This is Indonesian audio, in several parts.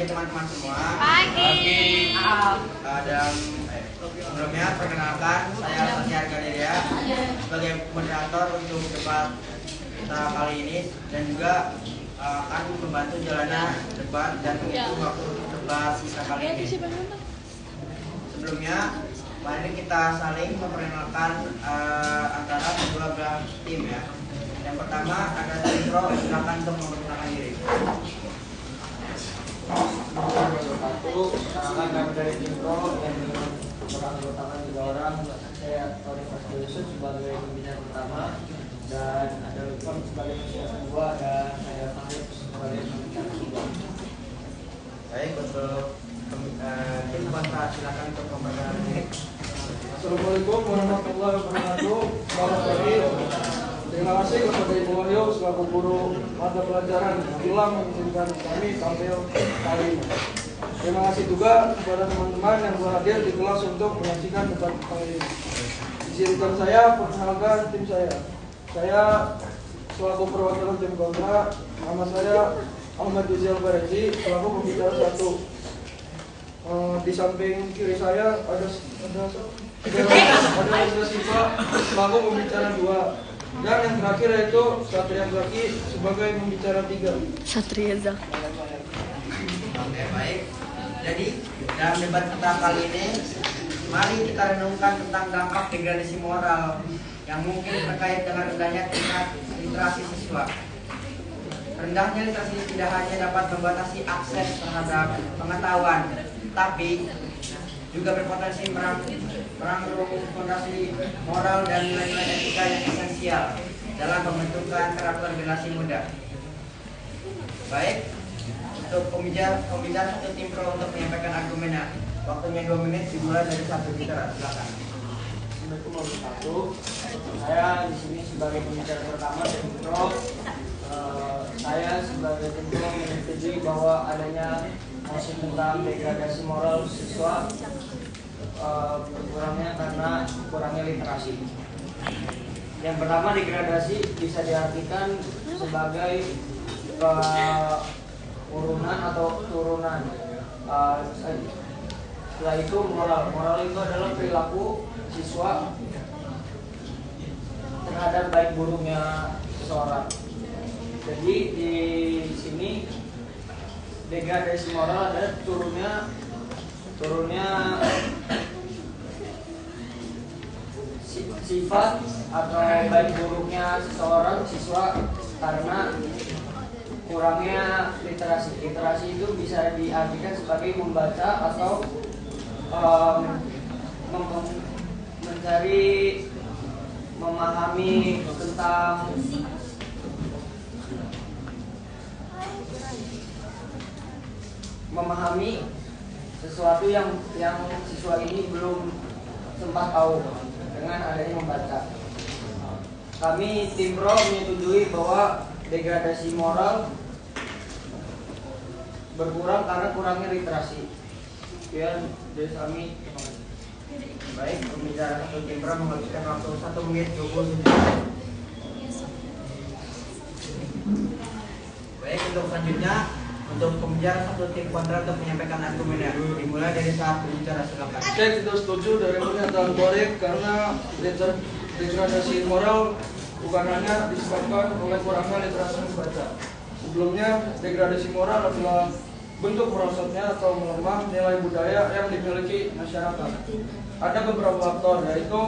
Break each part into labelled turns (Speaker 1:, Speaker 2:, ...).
Speaker 1: pagi teman-teman semua.
Speaker 2: Pagi.
Speaker 1: Dan sebelumnya perkenalkan saya Sosial Galeria sebagai moderator untuk debat kita kali ini dan juga akan membantu jalannya debat dan menghitung waktu debat sisa kali ini. Sebelumnya, mari kita saling memperkenalkan antara kedua belah tim ya. Yang pertama ada tim pro, silakan untuk memperkenalkan diri.
Speaker 3: Perkenalkan kami dari tim pro yang beranggotakan 3 orang. Saya Tony Yusuf sebagai pembina pertama dan ada Lukman sebagai pembina kedua dan saya Fahid sebagai pembina kedua.
Speaker 1: Baik, untuk tim kontra silakan untuk memperkenalkan diri.
Speaker 4: Assalamualaikum warahmatullahi wabarakatuh. Selamat pagi. Terima kasih kepada Ibu Wahyu selaku guru mata pelajaran Islam mengizinkan kami tampil kali ini. Terima kasih juga kepada teman-teman yang telah hadir di kelas untuk menyaksikan debat kali ini. Izinkan saya perkenalkan tim saya. Saya selaku perwakilan tim kontra. Nama saya Ahmad Rizal Bareji selaku pembicara 1. Di samping kiri saya ada Siva selaku pembicara 2. Dan yang terakhir yaitu Satria Zaki sebagai pembicara 3.
Speaker 2: Satria Zaki.
Speaker 1: Oke, baik. Jadi dalam debat kita kali ini, mari kita renungkan tentang dampak degradasi moral yang mungkin terkait dengan rendahnya tingkat literasi siswa. Rendahnya literasi tidak hanya dapat membatasi akses terhadap pengetahuan, tapi juga berpotensi merangkul fondasi moral dan nilai-nilai etika yang esensial dalam pembentukan karakter generasi muda. Baik, untuk pembicara satu tim pro untuk menyampaikan argumennya. Waktunya 2 menit dimulai dari satu bicara. Silakan.
Speaker 3: Assalamualaikum warahmatullahi wabarakatuh. Saya di sini sebagai pembicara pertama tim pro. Saya sebagai tim pro menyetujui bahwa adanya mosi tentang degradasi moral siswa berkurangnya karena kurangnya literasi. Yang pertama, degradasi bisa diartikan sebagai urunan atau turunan. Setelah itu moral itu adalah perilaku siswa terhadap baik buruknya seseorang. Jadi di sini degradasi moral adalah turunnya sifat atau baik buruknya seseorang siswa karena kurangnya literasi. Literasi itu bisa diartikan sebagai membaca atau mencari, memahami tentang sesuatu yang siswa ini belum sempat tahu dengan adanya membaca. Kami tim pro menyetujui bahwa degradasi moral berkurang karena kurangnya literasi. Sekian dari kami.
Speaker 1: Baik, pembicara satu tim pro menghabiskan waktu 1 menit 27. Baik, untuk selanjutnya untuk pembicara satu tim kontra untuk menyampaikan argumennya. Dimulai dari saat berbicara, silakan.
Speaker 4: Saya tidak setuju dari pernyataan Borek karena degradasi moral bukan hanya disebabkan oleh kurangnya literasi membaca. Sebelumnya, degradasi moral adalah bentuk merosotnya atau melemah nilai budaya yang dimiliki masyarakat. Ada beberapa faktor, yaitu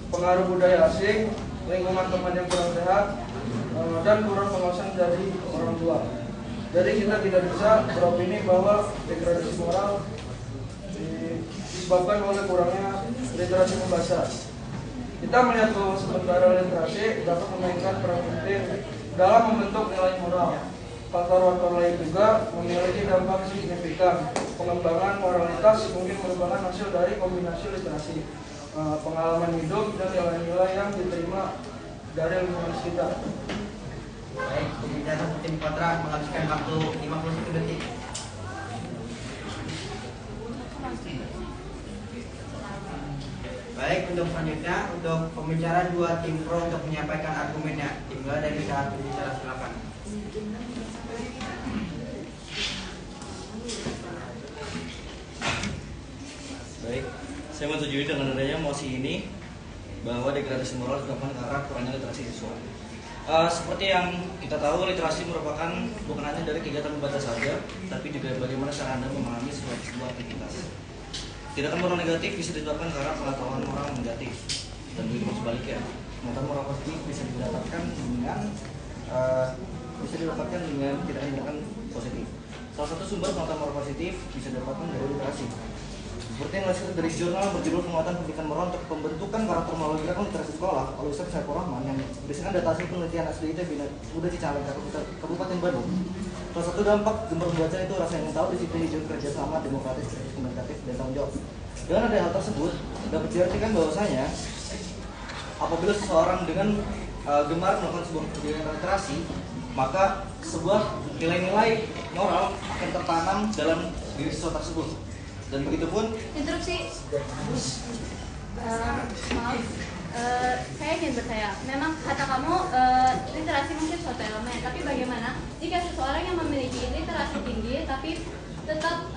Speaker 4: pengaruh budaya asing, lingkungan teman yang kurang sehat, dan kurang pengawasan dari orang tua. Jadi kita tidak bisa beropini bahwa degradasi moral disebabkan oleh kurangnya literasi membaca. Kita melihat bahwa sementara literasi dapat memainkan peran penting dalam membentuk nilai moral. Faktor-faktor lain juga memiliki dampak signifikan. Pengembangan moralitas mungkin merupakan hasil dari kombinasi literasi, pengalaman hidup, dan nilai-nilai yang diterima dari lingkungan sekitar.
Speaker 1: Baik, pembicara satu tim kontra menghabiskan waktu 51 detik. Baik, untuk selanjutnya untuk pembicara 2 tim pro untuk menyampaikan argumennya. Dimulai dari saat pembicara, silakan.
Speaker 5: Saya menyetujui dengan adanya mosi ini bahwa degradasi moral disebabkan karena kurangnya literasi siswa. Seperti yang kita tahu, literasi merupakan bukan hanya dari kegiatan membaca saja, tapi juga bagaimana cara Anda memahami sebuah aktivitas. Tindakan moral negatif bisa disebabkan karena pengetahuan moral negatif, dan begitu sebaliknya. Pengetahuan moral positif bisa didapatkan dengan tindakan positif. Salah satu sumber pengetahuan moral positif bisa didapatkan dari literasi. Seperti yang dilansir dari jurnal berjudul Penguatan Pendidikan Moral untuk Pembentukan Karakter Melalui Gerakan Literasi Sekolah oleh Ustaz Saiful Rahman yang berdasarkan data hasil penelitian SDIT Bina Cicalengka Kabupaten Bandung. Salah satu dampak gemar membaca itu rasa ingin tahu, disiplin, hijau, kerjasama, demokratis, kritis, komunikatif, dan tanggung jawab. Dengan ada hal tersebut, dapat diartikan bahwasanya apabila seseorang dengan gemar melakukan sebuah kegiatan literasi, maka sebuah nilai-nilai moral akan tertanam dalam diri siswa tersebut. Dan begitu pun
Speaker 2: Interupsi. Maaf, saya ingin bertanya. Memang kata kamu literasi mungkin suatu elemen, tapi bagaimana jika seseorang yang memiliki literasi tinggi tapi tetap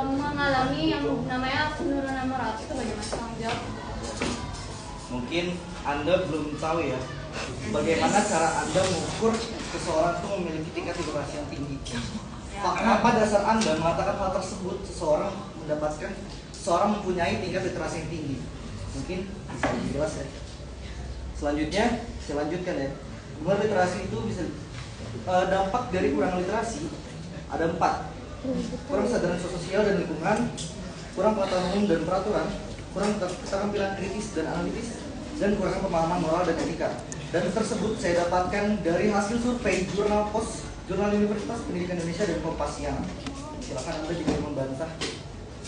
Speaker 2: mengalami yang namanya penurunan moral, itu bagaimana tanggung jawab?
Speaker 5: mungkin Anda belum tahu ya bagaimana cara Anda mengukur seseorang itu memiliki tingkat literasi yang tinggi. Apa dasar Anda mengatakan hal tersebut seseorang mempunyai tingkat literasi yang tinggi? Mungkin bisa lebih jelas ya. Selanjutnya, saya lanjutkan ya. Kurang literasi itu bisa dampak dari kurang literasi ada 4. Kurang kesadaran sosial dan lingkungan, kurang pengetahuan umum dan peraturan, kurang keterampilan kritis dan analitis, dan kurang pemahaman moral dan etika. Dan tersebut saya dapatkan dari hasil survei Jurnal Universitas Pendidikan Indonesia dan Kompasiana. Silakan Anda juga membantah.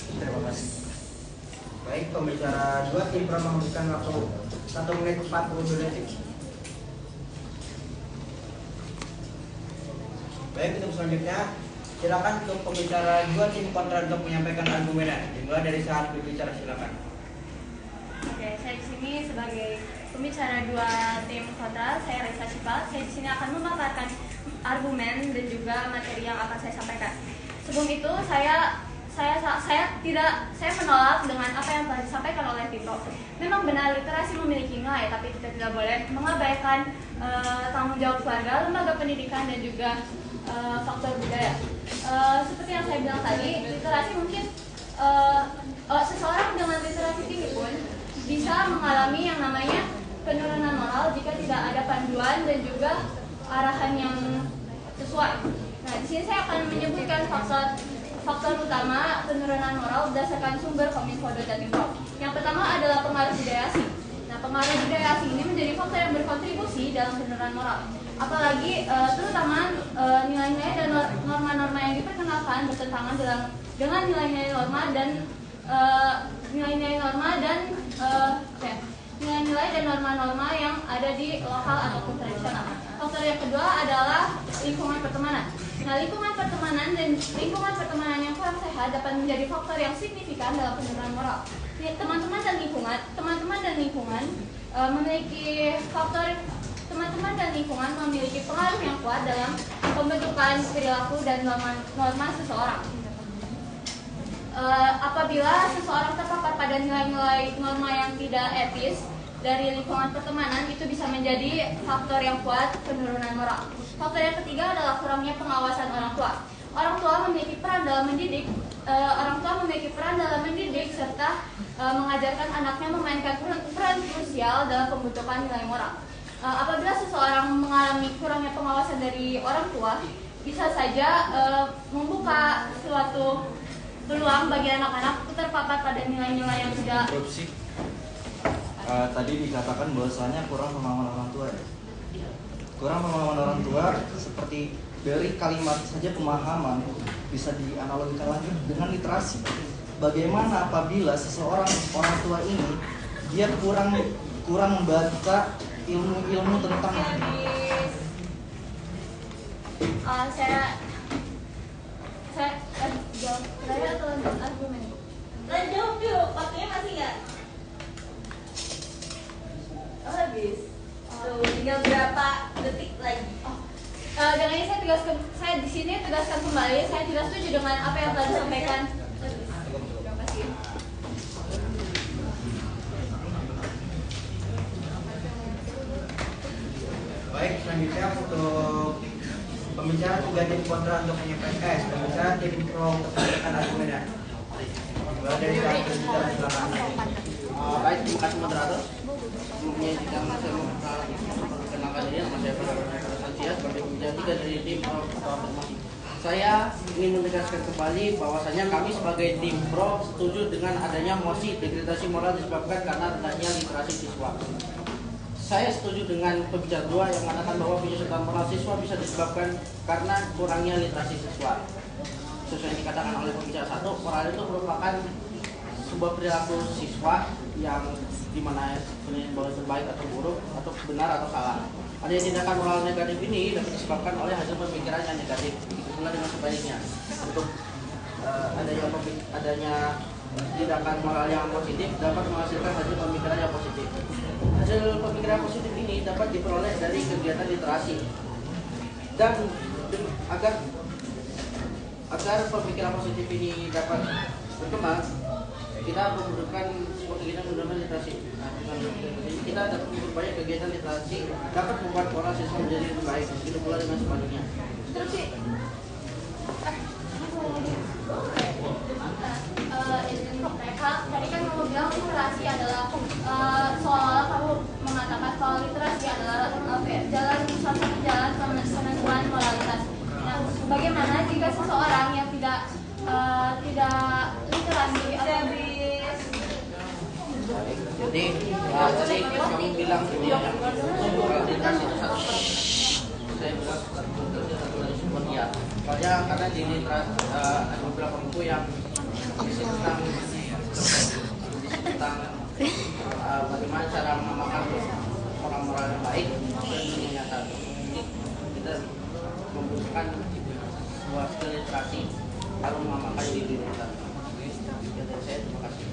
Speaker 5: Terima kasih.
Speaker 1: Baik, pembicara 2 tim pernah memberikan waktu 1 menit 42 detik. Baik, untuk selanjutnya silakan untuk pembicara 2 tim kontra untuk menyampaikan argumennya. Dimulai dari saat berbicara, silakan.
Speaker 2: Oke, saya di sini sebagai pembicara 2 tim kontra, saya Reza Syifa. Saya di sini akan memaparkan argumen dan juga materi yang akan saya sampaikan. Sebelum itu saya menolak dengan apa yang telah disampaikan oleh Tito. Memang benar literasi memiliki nilai, tapi kita tidak boleh mengabaikan tanggung jawab keluarga, lembaga pendidikan, dan juga faktor budaya. Seperti yang saya bilang tadi, literasi mungkin seseorang dengan literasi tinggi pun bisa mengalami yang namanya penurunan moral jika tidak ada panduan dan juga arahan yang sesuai. Nah, di sini saya akan menyebutkan faktor utama penurunan moral berdasarkan sumber kominfo.jatim.com. Yang pertama adalah pengaruh budaya asing. Nah, pengaruh budaya asing ini menjadi faktor yang berkontribusi dalam penurunan moral. Apalagi terutama nilai-nilai dan norma-norma yang diperkenalkan bertentangan dengan nilai-nilai norma dan nilai-nilai dan norma-norma yang ada di lokal ataupun tradisional. Faktor yang kedua adalah lingkungan pertemanan. Nah, lingkungan pertemanan yang kurang sehat dapat menjadi faktor yang signifikan dalam penurunan moral. Teman-teman dan lingkungan memiliki pengaruh yang kuat dalam pembentukan perilaku dan norma seseorang. Apabila seseorang terpapar pada nilai-nilai norma yang tidak etis dari lingkungan pertemanan, itu bisa menjadi faktor yang kuat penurunan moral. Faktor yang ketiga adalah kurangnya pengawasan orang tua. Orang tua memiliki peran dalam mendidik serta mengajarkan anaknya memainkan peran krusial dalam pembentukan nilai moral. Apabila seseorang mengalami kurangnya pengawasan dari orang tua, bisa saja membuka suatu peluang bagi anak-anak terpapar pada nilai-nilai yang tidak.
Speaker 5: Tadi dikatakan bahwasanya kurang pemahaman orang tua ya. Kurang pemahaman orang tua seperti dari kalimat saja pemahaman bisa dianalogikan lagi dengan literasi. Bagaimana apabila seseorang orang tua ini dia kurang membaca ilmu-ilmu tentang
Speaker 2: saya atau lanjut argumen?
Speaker 6: Lanjut yuk, waktunya masih nggak? Oh, habis. Tuh, tinggal berapa detik lagi?
Speaker 2: Dengan ini saya di sini tegaskan kembali, saya tidak setuju dengan apa yang telah disampaikan. Terima kasih.
Speaker 1: selanjutnya untuk pembicara 3 tim kontra untuk PKS, pembicara tim pro untuk menyampaikan argumennya. Dari satu bicara silakan.
Speaker 7: Baik, terima kasih moderator. Sebelumnya jika saya mau perkenalkan diri, nama saya Fernando Santia sebagai pembicara 3 dari tim pro atau afirmasi. Saya ingin menegaskan kembali bahwasanya kami sebagai tim pro setuju dengan adanya mosi degradasi moral disebabkan karena rendahnya literasi siswa. Saya setuju dengan pembicara 2 yang mengatakan bahwa penyusutan moral siswa bisa disebabkan karena kurangnya literasi siswa. Sesuai yang dikatakan oleh pembicara 1, moral itu merupakan sebuah perilaku siswa yang dimana sebenarnya baik atau buruk, atau benar atau salah. Adanya tindakan moral negatif ini dapat disebabkan oleh hasil pemikiran yang negatif. Begitu pula dengan sebaliknya. Untuk adanya tindakan moral yang positif dapat menghasilkan hasil pemikiran yang positif. Hasil pemikiran positif ini dapat diperoleh dari kegiatan literasi. Dan agar pemikiran positif ini dapat berkembang, kita membutuhkan sebuah kegiatan menggunakan literasi. Kita dapat berupaya kegiatan literasi dapat membuat moral siswa menjadi lebih baik. Begitu pula dengan sebaliknya.
Speaker 2: Tadi kan kamu bilang literasi adalah seolah-olah kamu mengatakan kalau literasi adalah jalan satu jalan penentuan moralitas. Nah, bagaimana jika seseorang yang tidak literasi atau
Speaker 7: Jadi tadi kamu bilang gitu ya, literasi itu satu. Saya bilang satu dari sumber ya. Soalnya karena di literasi ada beberapa buku yang tentang bagaimana cara mengamalkan moral yang baik dan yang nyata. Jadi kita membutuhkan sebuah skill literasi harus mengamalkan diri kita. Dari saya terima kasih.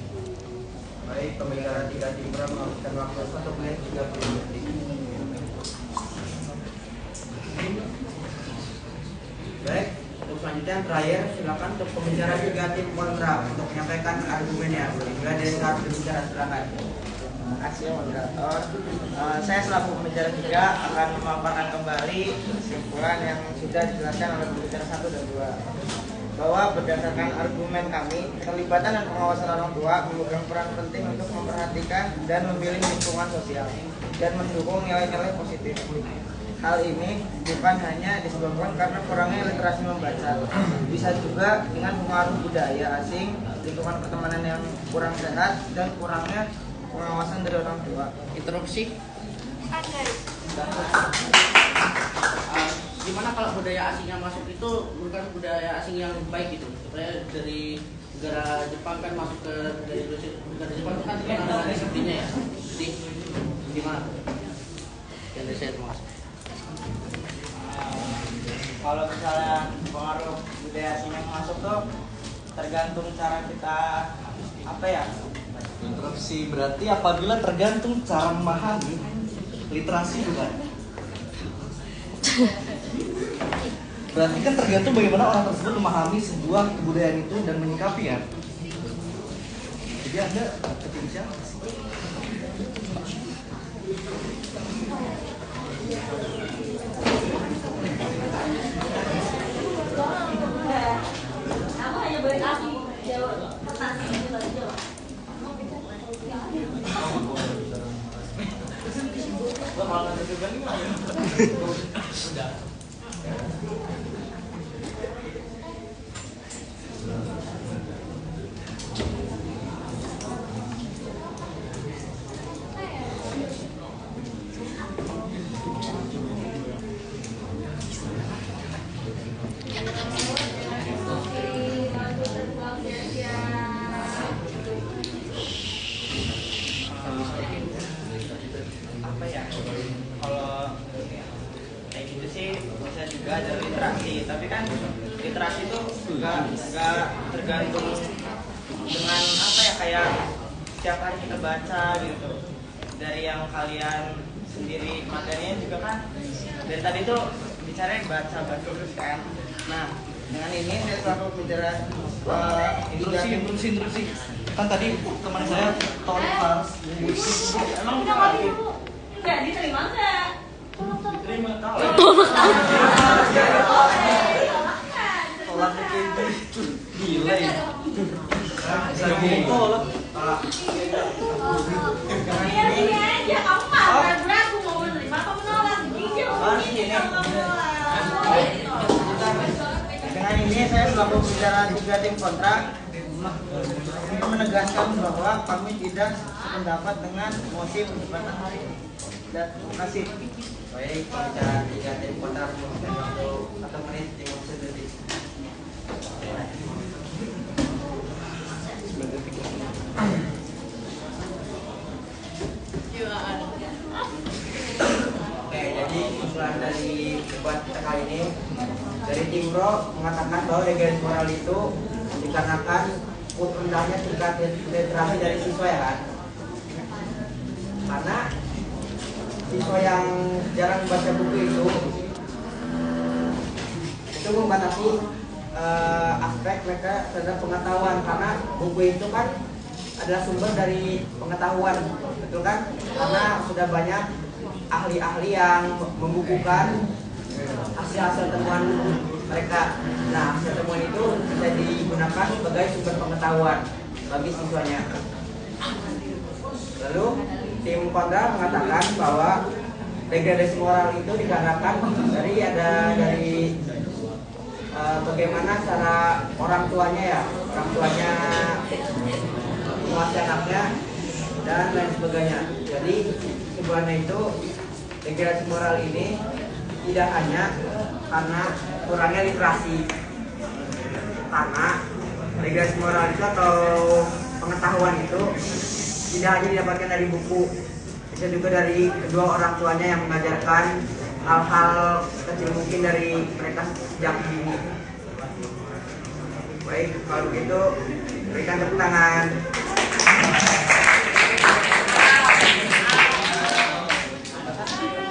Speaker 1: Baik, pembicara 3 tim pro menghabiskan waktu 1 menit 30 detik. Baik, untuk selanjutnya yang terakhir silakan untuk pembicara 3 tim kontra untuk menyampaikan argumennya. Dimulai dari saat berbicara, silakan.
Speaker 8: Terima kasih moderator. Saya selaku pembicara 3 akan memaparkan kembali kesimpulan yang sudah dijelaskan oleh pembicara 1 dan 2. Bahwa berdasarkan argumen kami, keterlibatan dan pengawasan orang tua memegang peran penting untuk memperhatikan dan memilih lingkungan sosial dan mendukung nilai-nilai positif. Hal ini bukan hanya disebabkan karena kurangnya literasi membaca, bisa juga dengan pengaruh budaya asing, lingkungan pertemanan yang kurang sehat, dan kurangnya pengawasan dari orang tua.
Speaker 7: Interupsi. Gimana kalau budaya asing yang masuk itu bukan budaya asing yang baik gitu? Supaya dari negara Jepang kan masuk ke dari negara Jepang itu kan ada disiplinya ya. Jadi gimana? Yang dari saya terima kasih.
Speaker 8: Kalau misalnya pengaruh budaya asing yang masuk tuh tergantung cara kita
Speaker 5: Interupsi berarti apabila tergantung cara memahami literasi bukan? Berarti kan tergantung bagaimana orang tersebut memahami sebuah kebudayaan itu dan menyikapi ya. Jadi Anda ketik siapa?
Speaker 6: Kamu hanya boleh kasih jawab pertanyaan itu jawab.
Speaker 8: Lo kalau nggak juga gimana? Kalau kayak gitu sih bisa juga ada literasi, tapi kan literasi itu nggak tergantung dengan kayak setiap hari kita baca gitu. Dari yang kalian sendiri materinya juga kan dari tadi tuh bicara baca terus kan. Nah dengan ini saya selalu bicara
Speaker 5: Interupsi. Kan tadi teman saya Torik Fars.
Speaker 8: emang
Speaker 6: Udah nggak diterima nggak?
Speaker 5: Tolaknya kayak gitu. Gila ya.
Speaker 6: Ini aja kamu mah ragu mau menerima atau menolak. Gigi begini kalau kamu
Speaker 8: Dengan ini saya selaku bicara tiga tim kontrak ingin menegaskan bahwa kami tidak sependapat dengan mosi perdebatan hari ini. Dan terima kasih.
Speaker 1: Baik, kita tiga tim kontrak dan waktu 1 menit 50 detik. Oke, jadi usulan dari debat kita kali ini dari tim Pro mengatakan bahwa degradasi moral itu dikarenakan rendahnya tingkat literasi dari siswa ya kan? Karena siswa yang jarang membaca buku itu membatasi aspek mereka terhadap pengetahuan, karena buku itu kan adalah sumber dari pengetahuan, betul kan? Karena sudah banyak ahli-ahli yang membukukan hasil-hasil temuan mereka. Nah, hasil temuan itu bisa digunakan sebagai sumber pengetahuan bagi siswanya. Lalu tim kontra mengatakan bahwa degradasi moral itu dikarenakan dari bagaimana cara orang tuanya menguasai anaknya dan lain sebagainya. Jadi sebenarnya itu degradasi moral ini tidak hanya karena kurangnya literasi, karena degradasi moral itu atau pengetahuan itu tidak hanya didapatkan dari buku, bisa juga dari kedua orang tuanya yang mengajarkan hal-hal kecil mungkin dari mereka sejak dini. Baik, kalau begitu berikan tepuk tangan.